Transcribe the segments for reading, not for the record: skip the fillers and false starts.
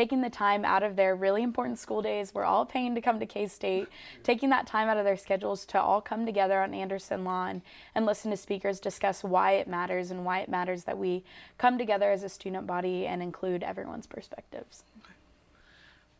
taking the time out of their really important school days. We're all paying to come to K-State, taking that time out of their schedules to all come together on Anderson Lawn and listen to speakers discuss why it matters and why it matters that we come together as a student body and include everyone's perspectives.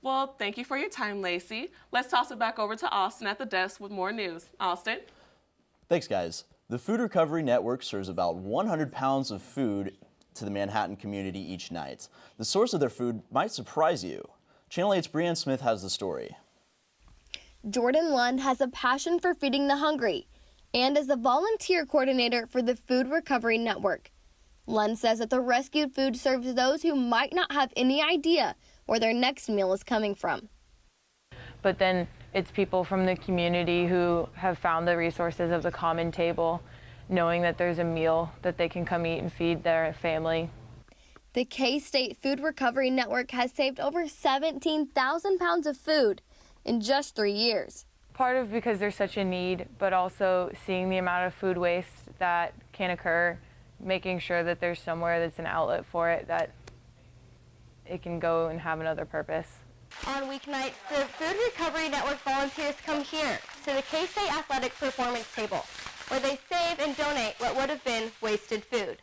Well, thank you for your time, Lacey. Let's toss it back over to Austin at the desk with more news. Austin? Thanks, guys. The Food Recovery Network serves about 100 pounds of food to the Manhattan community each night. The source of their food might surprise you. Channel 8's Brianne Smith has the story. Jordan Lund has a passion for feeding the hungry and is the volunteer coordinator for the Food Recovery Network. Lund says that the rescued food serves those who might not have any idea where their next meal is coming from. But then it's people from the community who have found the resources of the Common Table, knowing that there's a meal that they can come eat and feed their family. The K-State Food Recovery Network has saved over 17,000 pounds of food in just 3 years. Part of because there's such a need, but also seeing the amount of food waste that can occur, making sure that there's somewhere that's an outlet for it, that it can go and have another purpose. On weeknights, the Food Recovery Network volunteers come here to the K-State Athletic Performance Table, where they save and donate what would have been wasted food.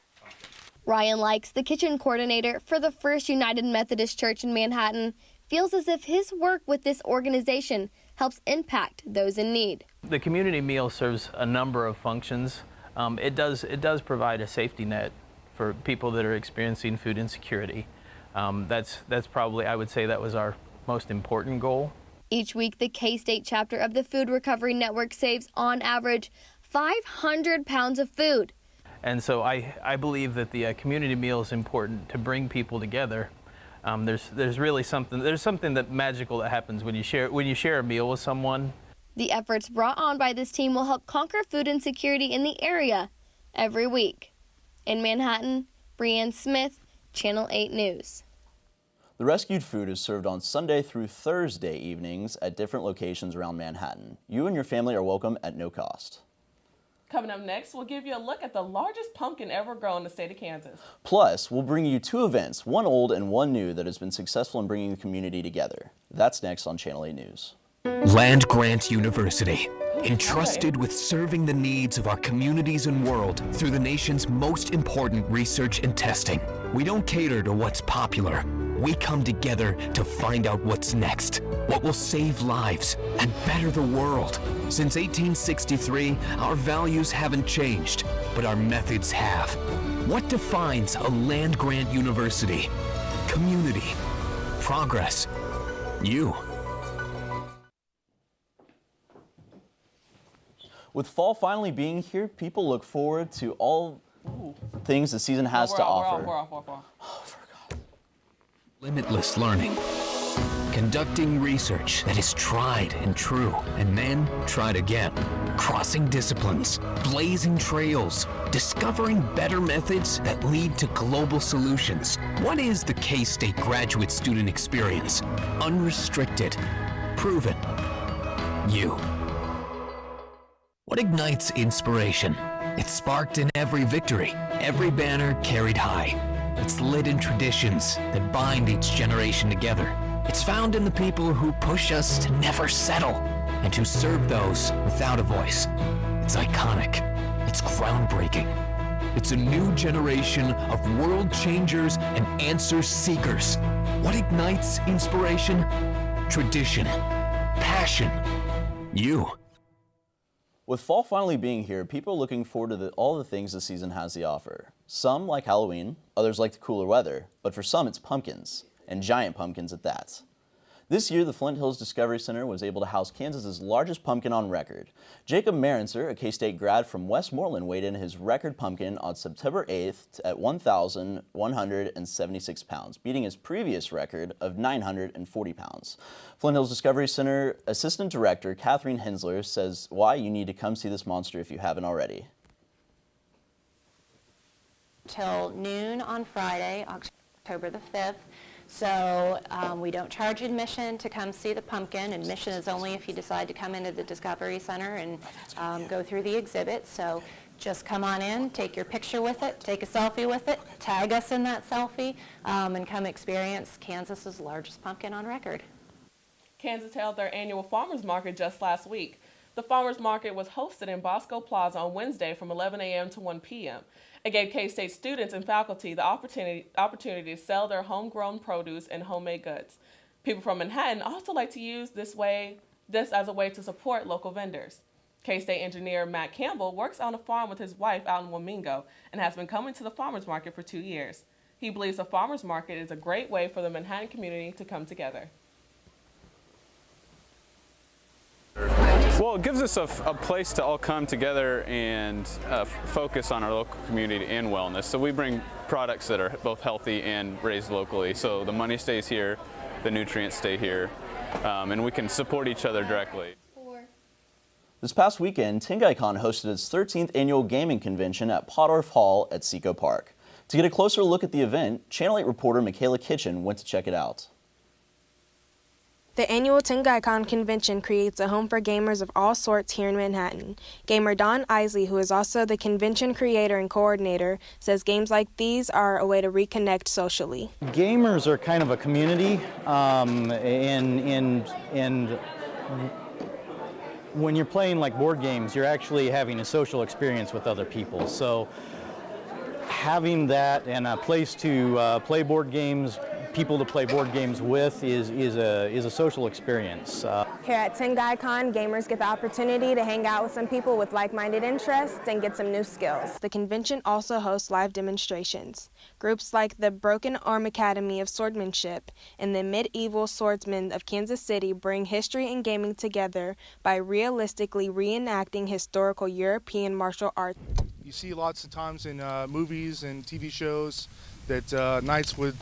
Ryan Likes, the kitchen coordinator for the First United Methodist Church in Manhattan, feels as if his work with this organization helps impact those in need. The community meal serves a number of functions. It does provide a safety net for people that are experiencing food insecurity. That's probably, I would say, that was our most important goal. Each week, the K-State chapter of the Food Recovery Network saves, on average, 500 pounds of food. And so I believe that the community meal is important to bring people together. There's really something that magical that happens when you share a meal with someone. The efforts brought on by this team will help conquer food insecurity in the area every week. In Manhattan, Brianne Smith, Channel 8 News. The rescued food is served on Sunday through Thursday evenings at different locations around Manhattan. You and your family are welcome at no cost. Coming up next, we'll give you a look at the largest pumpkin ever grown in the state of Kansas. Plus, we'll bring you 2 events, one old and one new, that has been successful in bringing the community together. That's next on Channel 8 News. Land Grant University, entrusted with serving the needs of our communities and world through the nation's most important research and testing. We don't cater to what's popular. We come together to find out what's next, what will save lives and better the world. Since 1863, our values haven't changed, but our methods have. What defines a land grant university? Community, progress, you. With fall finally being here, people look forward to all things the season has to offer. We're off. Oh, for God. Limitless learning. Conducting research that is tried and true, and then tried again. Crossing disciplines, blazing trails, discovering better methods that lead to global solutions. What is the K-State graduate student experience? Unrestricted, proven, you. What ignites inspiration? It's sparked in every victory, every banner carried high. It's lit in traditions that bind each generation together. It's found in the people who push us to never settle and who serve those without a voice. It's iconic. It's groundbreaking. It's a new generation of world changers and answer seekers. What ignites inspiration? Tradition, passion, you. With fall finally being here, people are looking forward to all the things the season has to offer. Some like Halloween, others like the cooler weather, but for some it's pumpkins, and giant pumpkins at that. This year, the Flint Hills Discovery Center was able to house Kansas's largest pumpkin on record. Jacob Marenser, a K-State grad from Westmoreland, weighed in his record pumpkin on September 8th at 1,176 pounds, beating his previous record of 940 pounds. Flint Hills Discovery Center Assistant Director Catherine Hensler says why you need to come see this monster if you haven't already. Till noon on Friday, October the 5th. So we don't charge admission to come see the pumpkin. Admission is only if you decide to come into the Discovery Center and go through the exhibit. So just come on in, take your picture with it, take a selfie with it, tag us in that selfie, and come experience Kansas's largest pumpkin on record. Kansas held their annual farmers market just last week. The farmers market was hosted in Bosco Plaza on Wednesday from 11 a.m. to 1 p.m. It gave K-State students and faculty the opportunity to sell their homegrown produce and homemade goods. People from Manhattan also like to use this as a way to support local vendors. K-State engineer Matt Campbell works on a farm with his wife out in Wamingo and has been coming to the farmers market for 2 years. He believes the farmers market is a great way for the Manhattan community to come together. Well, it gives us a place to all come together and focus on our local community and wellness. So we bring products that are both healthy and raised locally. So the money stays here, the nutrients stay here, and we can support each other directly. This past weekend, TinGaiCon hosted its 13th annual gaming convention at Pottorff Hall at Seco Park. To get a closer look at the event, Channel 8 reporter Michaela Kitchen went to check it out. The annual TinGaiCon convention creates a home for gamers of all sorts here in Manhattan. Gamer Don Isley, who is also the convention creator and coordinator, says games like these are a way to reconnect socially. Gamers are kind of a community, and when you're playing like board games, you're actually having a social experience with other people. So having that and a place to play board games, people to play board games with is a social experience. Here at TinGaiCon, gamers get the opportunity to hang out with some people with like-minded interests and get some new skills. The convention also hosts live demonstrations. Groups like the Broken Arm Academy of Swordsmanship and the Medieval Swordsmen of Kansas City bring history and gaming together by realistically reenacting historical European martial arts. You see lots of times in movies and TV shows that knights would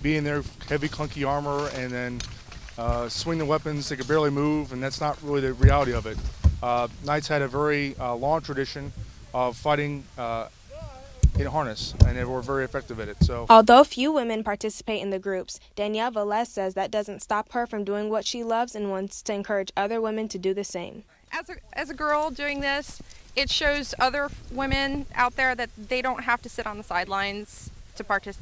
be in their heavy, clunky armor and then swing the weapons. They could barely move, and that's not really the reality of it. Knights had a very long tradition of fighting in harness, and they were very effective at it. So, although few women participate in the groups, Danielle Velez says that doesn't stop her from doing what she loves and wants to encourage other women to do the same. As a girl doing this, it shows other women out there that they don't have to sit on the sidelines.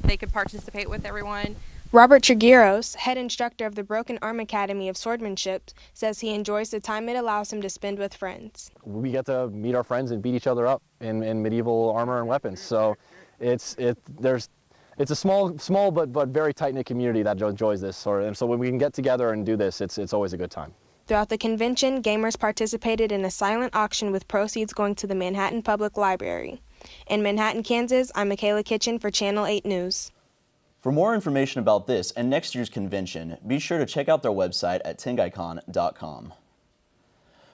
They could participate with everyone. Robert Trigueros, head instructor of the Broken Arm Academy of Swordsmanship, says he enjoys the time it allows him to spend with friends. We get to meet our friends and beat each other up in medieval armor and weapons. So it's a small but very tight-knit community that enjoys this. And so when we can get together and do this, it's always a good time. Throughout the convention, gamers participated in a silent auction with proceeds going to the Manhattan Public Library. In Manhattan, Kansas, I'm Michaela Kitchen for Channel 8 News. For more information about this and next year's convention, be sure to check out their website at tingaicon.com.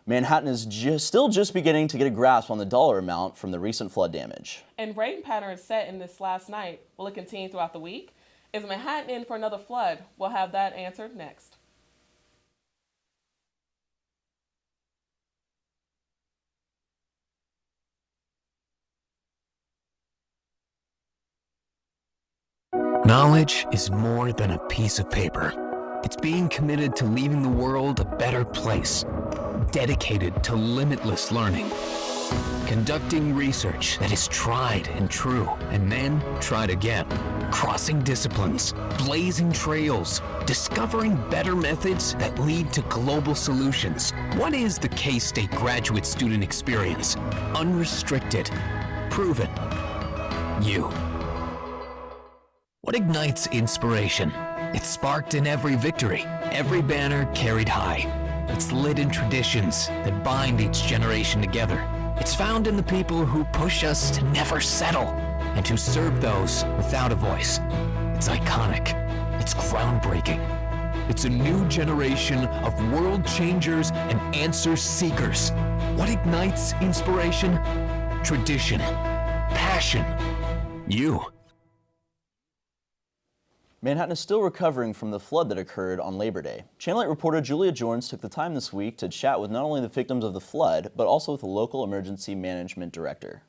Manhattan is still just beginning to get a grasp on the dollar amount from the recent flood damage. And rain patterns set in this last night. Will it continue throughout the week? Is Manhattan in for another flood? We'll have that answered next. Knowledge is more than a piece of paper. It's being committed to leaving the world a better place, dedicated to limitless learning, conducting research that is tried and true, and then tried again, crossing disciplines, blazing trails, discovering better methods that lead to global solutions. What is the K-State graduate student experience? Unrestricted, proven, you. What ignites inspiration? It's sparked in every victory, every banner carried high. It's lit in traditions that bind each generation together. It's found in the people who push us to never settle and who serve those without a voice. It's iconic. It's groundbreaking. It's a new generation of world changers and answer seekers. What ignites inspiration? Tradition, passion, you. Manhattan is still recovering from the flood that occurred on Labor Day. Channel 8 reporter Julia Jorns took the time this week to chat with not only the victims of the flood, but also with the local emergency management director.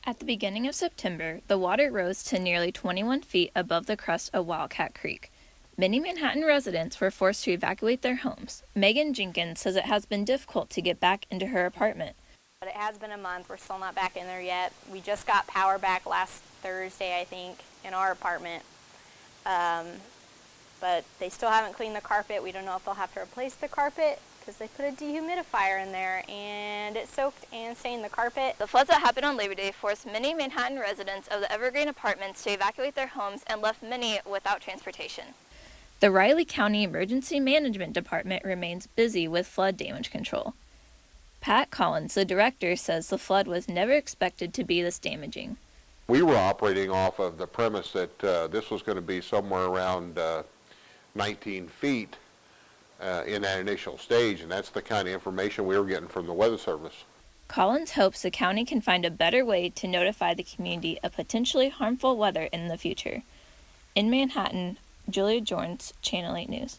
At the beginning of September, the water rose to nearly 21 feet above the crest of Wildcat Creek. Many Manhattan residents were forced to evacuate their homes. Megan Jenkins says it has been difficult to get back into her apartment. But it has been a month. We're still not back in there yet. We just got power back last Thursday, I think, in our apartment. But they still haven't cleaned the carpet. We don't know if they'll have to replace the carpet because they put a dehumidifier in there and it soaked and stained the carpet. The floods that happened on Labor Day forced many Manhattan residents of the Evergreen apartments to evacuate their homes and left many without transportation. The Riley County Emergency Management Department remains busy with flood damage control. Pat Collins, the director, says the flood was never expected to be this damaging. We were operating off of the premise that this was going to be somewhere around 19 feet in that initial stage, and that's the kind of information we were getting from the Weather Service. Collins hopes the county can find a better way to notify the community of potentially harmful weather in the future. In Manhattan, Julia Jorns, Channel 8 News.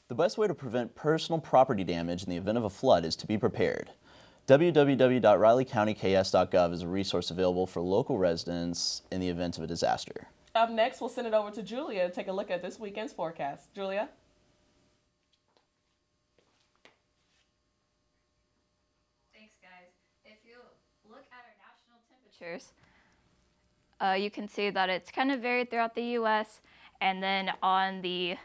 The best way to prevent personal property damage in the event of a flood is to be prepared. www.rileycountyks.gov is a resource available for local residents in the event of a disaster. Up next, we'll send it over to Julia to take a look at this weekend's forecast. Julia? Thanks, guys. If you look at our national temperatures, you can see that it's kind of varied throughout the U.S. And then on the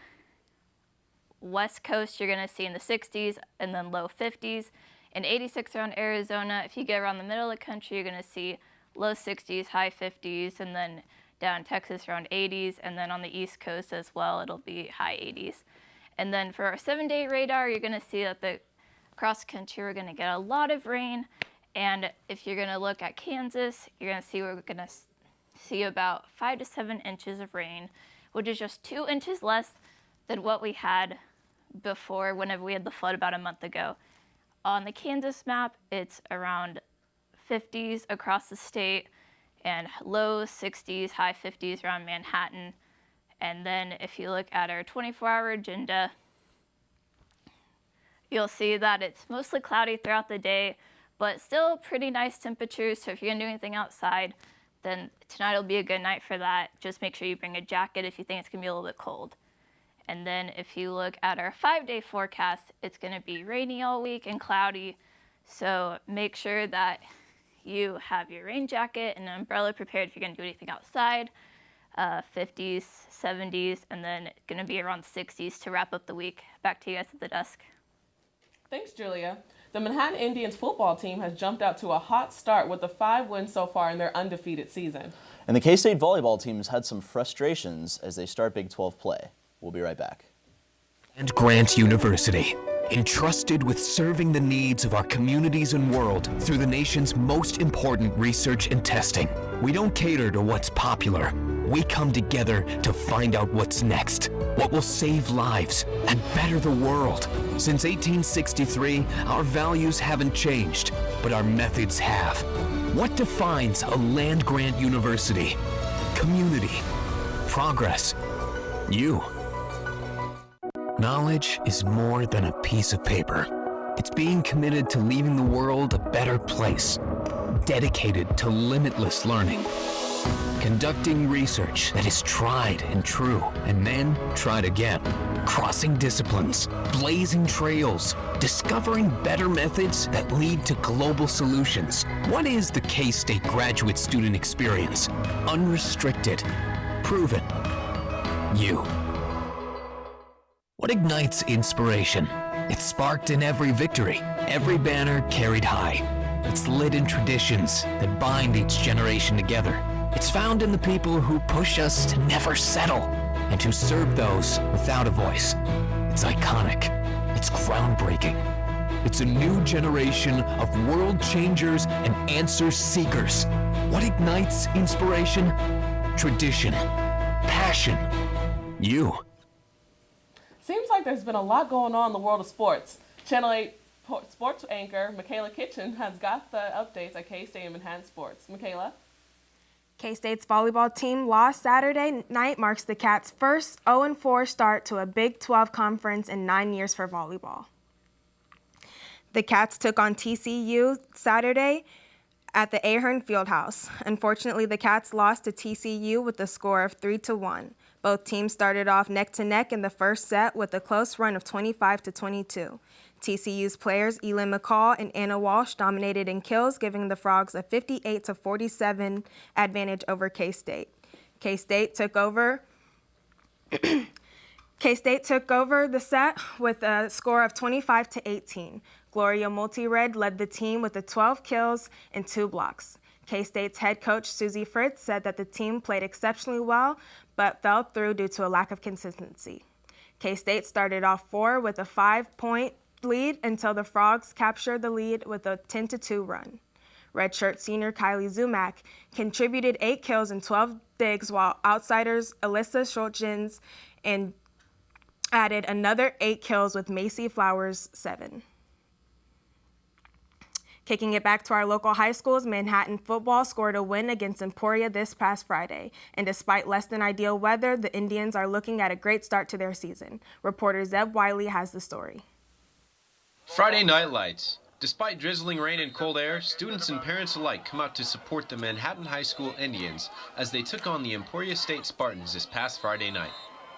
West Coast, you're going to see in the 60s and then low 50s. And 86 around Arizona. If you get around the middle of the country, you're going to see low 60s, high 50s, and then down in Texas around 80s. And then on the East Coast as well, it'll be high 80s. And then for our 7-day radar, you're going to see that across the country, we're going to get a lot of rain. And if you're going to look at Kansas, you're going to see we're going to see about 5 to 7 inches of rain, which is just 2 inches less than what we had before whenever we had the flood about a month ago. On the Kansas map, it's around 50s across the state and low 60s, high 50s around Manhattan. And then if you look at our 24-hour agenda, you'll see that it's mostly cloudy throughout the day, but still pretty nice temperatures. So if you're gonna do anything outside, then tonight will be a good night for that. Just make sure you bring a jacket if you think it's gonna be a little bit cold. And then if you look at our 5-day forecast, it's gonna be rainy all week and cloudy. So make sure that you have your rain jacket and an umbrella prepared if you're gonna do anything outside. 50s, 70s, and then gonna be around 60s to wrap up the week. Back to you guys at the desk. Thanks, Julia. The Manhattan Indians football team has jumped out to a hot start with the 5 wins so far in their undefeated season. And the K-State volleyball team has had some frustrations as they start Big 12 play. We'll be right back. And Grant University, entrusted with serving the needs of our communities and world through the nation's most important research and testing. We don't cater to what's popular. We come together to find out what's next, what will save lives and better the world. Since 1863, our values haven't changed, but our methods have. What defines a land-grant university? Community, progress, you. Knowledge is more than a piece of paper. It's being committed to leaving the world a better place, dedicated to limitless learning, conducting research that is tried and true, and then tried again, crossing disciplines, blazing trails, discovering better methods that lead to global solutions. What is the K-State graduate student experience? Unrestricted, proven, you. What ignites inspiration? It's sparked in every victory, every banner carried high. It's lit in traditions that bind each generation together. It's found in the people who push us to never settle and who serve those without a voice. It's iconic. It's groundbreaking. It's a new generation of world changers and answer seekers. What ignites inspiration? Tradition, passion, you. Seems like there's been a lot going on in the world of sports. Channel 8 sports anchor Michaela Kitchen has got the updates at K-State and Manhattan Sports. Michaela? K-State's volleyball team loss Saturday night marks the Cats' first 0-4 start to a Big 12 conference in 9 years for volleyball. The Cats took on TCU Saturday at the Ahern Fieldhouse. Unfortunately, the Cats lost to TCU with a score of 3-1. Both teams started off neck to neck in the first set with a close run of 25-22. TCU's players Elin McCall and Anna Walsh dominated in kills, giving the Frogs a 58-47 advantage over K-State. K-State took over the set with a score of 25-18. Gloria Multired led the team with 12 kills and 2 blocks. K-State's head coach Susie Fritz said that the team played exceptionally well, but fell through due to a lack of consistency. K-State started off 4 with a 5-point lead until the Frogs captured the lead with a 10-2 run. Redshirt senior Kylie Zumak contributed 8 kills and 12 digs, while outsiders Alyssa Schultjens and added another 8 kills with Macy Flowers 7. Kicking it back to our local high schools, Manhattan football scored a win against Emporia this past Friday. And despite less than ideal weather, the Indians are looking at a great start to their season. Reporter Zeb Wiley has the story. Friday night lights. Despite drizzling rain and cold air, students and parents alike come out to support the Manhattan High School Indians as they took on the Emporia State Spartans this past Friday night.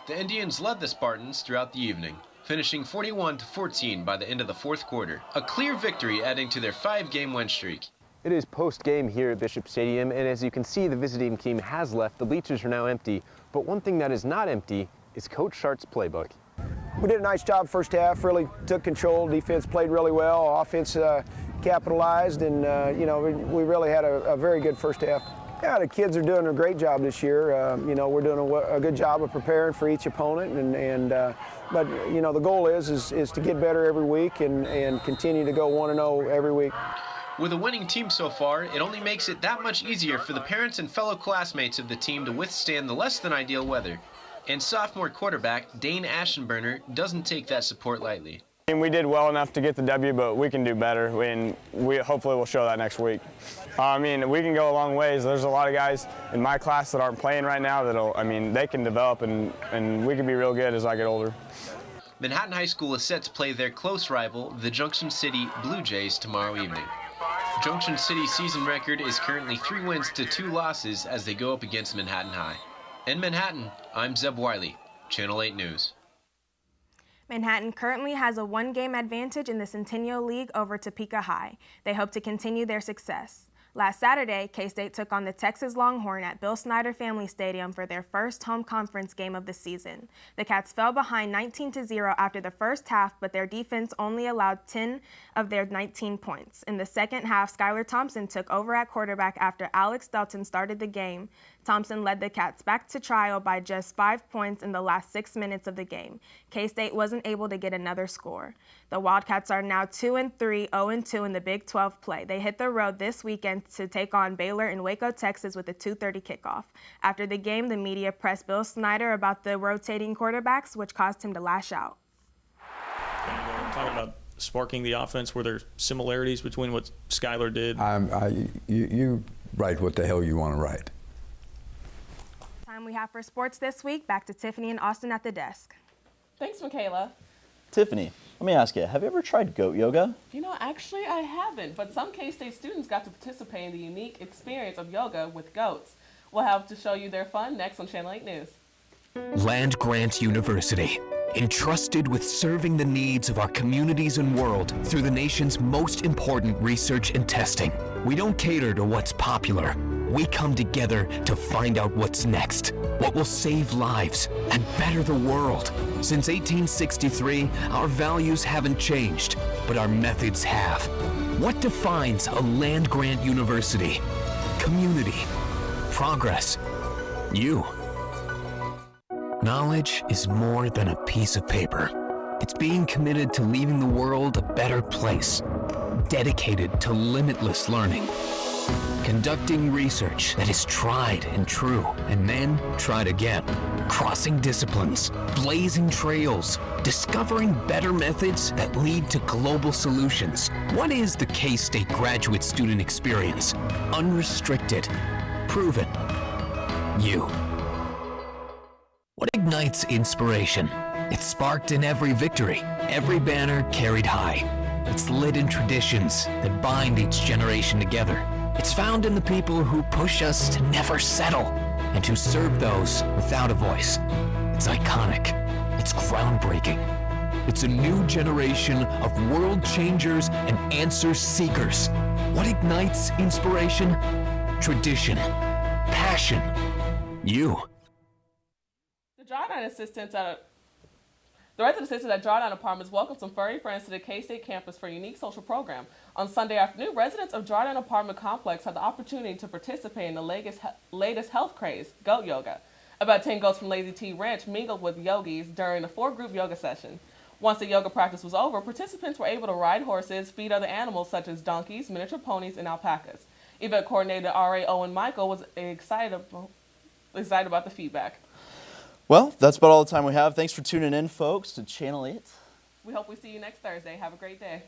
The Indians led the Spartans throughout the evening, finishing 41-14 by the end of the fourth quarter. A clear victory adding to their 5-game win streak. It is post-game here at Bishop Stadium, and as you can see, the visiting team has left. The bleachers are now empty, but one thing that is not empty is Coach Shart's playbook. We did a nice job first half, really took control. Defense played really well. Offense capitalized, and we really had a very good first half. Yeah, the kids are doing a great job this year. We're doing a good job of preparing for each opponent, but the goal is to get better every week and continue to go 1-0 every week. With a winning team so far, it only makes it that much easier for the parents and fellow classmates of the team to withstand the less than ideal weather. And sophomore quarterback Dane Aschenberner doesn't take that support lightly. We did well enough to get the W, but we can do better, and we hopefully will show that next week. We can go a long ways. There's a lot of guys in my class that aren't playing right now they can develop, and we can be real good as I get older. Manhattan High School is set to play their close rival, the Junction City Blue Jays, tomorrow evening. Junction City's season record is currently 3 wins to 2 losses as they go up against Manhattan High. In Manhattan, I'm Zeb Wiley, Channel 8 News. Manhattan currently has a 1-game advantage in the Centennial League over Topeka High. They hope to continue their success. Last Saturday, K-State took on the Texas Longhorn at Bill Snyder Family Stadium for their first home conference game of the season. The Cats fell behind 19-0 after the first half, but their defense only allowed 10 of their 19 points. In the second half, Skylar Thompson took over at quarterback after Alex Delton started the game. Thompson led the Cats back to trial by just 5 points in the last 6 minutes of the game. K-State wasn't able to get another score. The Wildcats are now 2-3, 0-2 in the Big 12 play. They hit the road this weekend to take on Baylor in Waco, Texas with a 2:30 kickoff. After the game, the media pressed Bill Snyder about the rotating quarterbacks, which caused him to lash out. Talking about sparking the offense, were there similarities between what Skylar did? You write what the hell you want to write. Time we have for sports this week. Back to Tiffany and Austin at the desk. Thanks, Michaela. Tiffany, let me ask you, have you ever tried goat yoga? Actually I haven't, but some K-State students got to participate in the unique experience of yoga with goats. We'll have to show you their fun next on Channel 8 News. Land Grant University, entrusted with serving the needs of our communities and world through the nation's most important research and testing. We don't cater to what's popular. We come together to find out what's next, what will save lives and better the world. Since 1863, our values haven't changed, but our methods have. What defines a land-grant university? Community, progress, you. Knowledge is more than a piece of paper. It's being committed to leaving the world a better place, dedicated to limitless learning. Conducting research that is tried and true, and then tried again. Crossing disciplines, blazing trails, discovering better methods that lead to global solutions. What is the K-State graduate student experience? Unrestricted, proven, you. What ignites inspiration? It's sparked in every victory, every banner carried high. It's lit in traditions that bind each generation together. It's found in the people who push us to never settle and who serve those without a voice. It's iconic. It's groundbreaking. It's a new generation of world changers and answer seekers. What ignites inspiration? Tradition, passion, you. The resident assistants at Drawdown Apartments welcomed some furry friends to the K-State campus for a unique social program. On Sunday afternoon, residents of Drawdown Apartment Complex had the opportunity to participate in the latest health craze, goat yoga. About 10 goats from Lazy T Ranch mingled with yogis during a 4-group yoga session. Once the yoga practice was over, participants were able to ride horses, feed other animals such as donkeys, miniature ponies, and alpacas. Event coordinator R.A. Owen Michael was excited about the feedback. Well, that's about all the time we have. Thanks for tuning in, folks, to Channel 8. We hope we see you next Thursday. Have a great day.